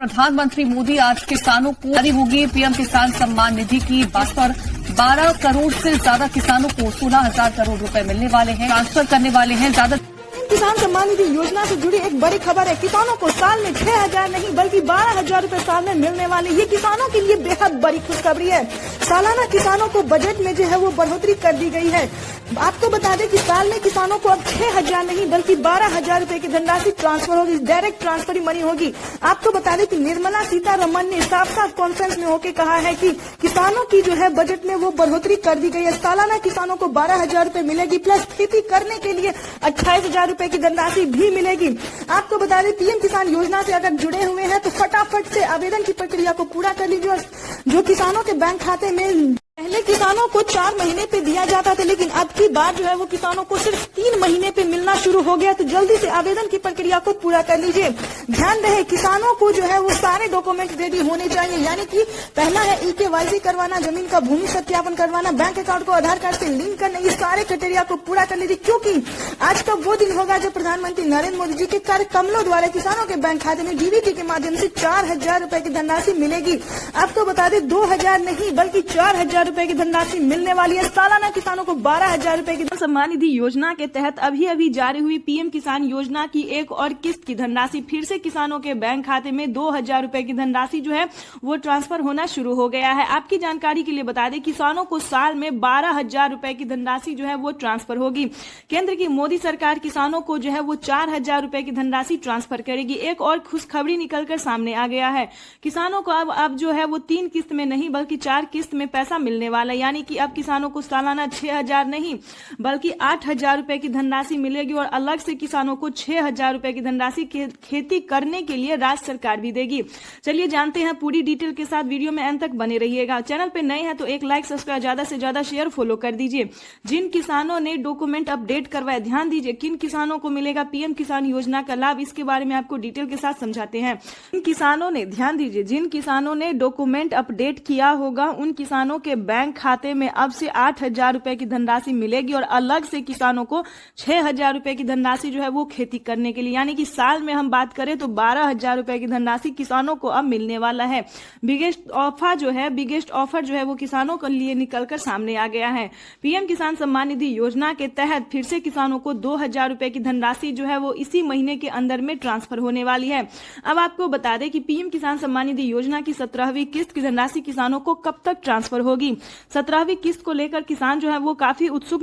प्रधानमंत्री मोदी आज किसानों को जारी होगी पीएम किसान सम्मान निधि की बात पर 12 करोड़ से ज्यादा किसानों को 16,000 करोड़ रुपए मिलने वाले हैं, ट्रांसफर करने वाले हैं। ज्यादा किसान सम्मान निधि योजना से जुड़ी एक बड़ी खबर है। किसानों को साल में 6,000 नहीं बल्कि 12,000 रूपए साल में मिलने वाले, ये किसानों के लिए बेहद बड़ी खुशखबरी है। सालाना किसानों को बजट में जो है वो बढ़ोतरी कर दी गई है। आपको बता दें कि साल में किसानों को अब 6,000 नहीं बल्कि 12,000 रूपए की धनराशि ट्रांसफर होगी, डायरेक्ट ट्रांसफर ही मनी होगी। आपको बता दें कि निर्मला सीतारमण ने साफ साफ कॉन्फ्रेंस में होकर कहा है कि किसानों की जो है बजट में वो बढ़ोतरी कर दी गई है। सालाना किसानों को 12,000 रूपए मिलेगी, प्लस खेती करने के लिए 28,000 रूपए की धनराशि भी मिलेगी। आपको बता दें पीएम किसान योजना से अगर जुड़े हुए हैं तो फटाफट से आवेदन की प्रक्रिया को पूरा कर लीजिए। जो किसानों के बैंक खाते में पहले किसानों को 4 महीने पे दिया जाता था, लेकिन अब की बार जो है वो किसानों को सिर्फ 3 महीने पे मिलना शुरू हो गया। तो जल्दी से आवेदन की प्रक्रिया को पूरा कर लीजिए। ध्यान रहे किसानों को जो है वो सारे डॉक्यूमेंट रेडी होने चाहिए, यानी कि पहला है EKYC करवाना, जमीन का भूमि सत्यापन करवाना, बैंक अकाउंट को आधार कार्ड से लिंक करना। ये सारे क्राइटेरिया को पूरा कर लीजिए, क्योंकि आज का वो दिन होगा जब प्रधानमंत्री नरेंद्र मोदी जी के कार्यक्रमों द्वारा किसानों के बैंक खाते में DBT के माध्यम से 4,000 रूपए की धनराशि मिलेगी। आपको बता दें 2,000 नहीं बल्कि 4,000 रूपए की धनराशि मिलने वाली है। सालाना किसानों को 12,000 रूपए की सम्मान निधि योजना के तहत अभी जारी हुई पीएम किसान योजना की एक और किस्त की धनराशि फिर से किसानों के बैंक खाते में 2,000 रूपए की धनराशि जो है वो ट्रांसफर होना शुरू हो गया है। आपकी जानकारी के लिए बता दें किसानों को साल में 12,000 रूपए की धनराशि जो है वो ट्रांसफर होगी। केंद्र की मोदी सरकार किसानों को जो है वो 4,000 रूपए की धनराशि ट्रांसफर करेगी। एक और खुशखबरी निकलकर सामने आ गया है। किसानों को अब जो है वो 3 किस्त में नहीं बल्कि 4 किस्त में पैसा मिलने वाला, यानी कि अब किसानों को सालाना 6,000 नहीं बल्कि 8,000 रूपए की धनराशि मिलेगी और अलग से किसानों को 6,000 रूपए की धनराशि खेती करने के लिए राज्य सरकार भी देगी। चलिए जानते हैं पूरी डिटेल के साथ, वीडियो में अंत तक बने रहिएगा। चैनल पे नए हैं तो एक लाइक, सब्सक्राइब, ज्यादा से ज्यादा शेयर, फॉलो कर दीजिए। जिन किसानों ने डॉक्यूमेंट अपडेट करवाए, ध्यान दीजिए किन किसानों को मिलेगा पीएम किसान योजना का लाभ, इसके बारे में आपको डिटेल के साथ समझाते हैं। किसानों ने ध्यान दीजिए, जिन किसानों ने डॉक्यूमेंट अपडेट किया होगा उन किसानों के बैंक खाते में अब से 8,000 रूपए की धनराशि मिलेगी और अलग से किसानों को 6,000 रूपए की धनराशि जो है वो खेती करने के लिए, यानी कि साल में हम बात करें तो 12,000 रूपए की धनराशि किसानों को अब मिलने वाला है। बिगेस्ट ऑफर जो है वो किसानों के लिए निकलकर सामने आ गया है। पीएम किसान सम्मान निधि योजना के तहत फिर से किसानों को 2,000 रूपए की धनराशि जो है वो इसी महीने के अंदर में ट्रांसफर होने वाली है। अब आपको बता दें कि पीएम किसान सम्मान निधि योजना की 17वीं किस्त की धनराशि किसानों को कब तक ट्रांसफर होगी। 17वीं किस्त को लेकर किसान जो है वो काफी उत्सुक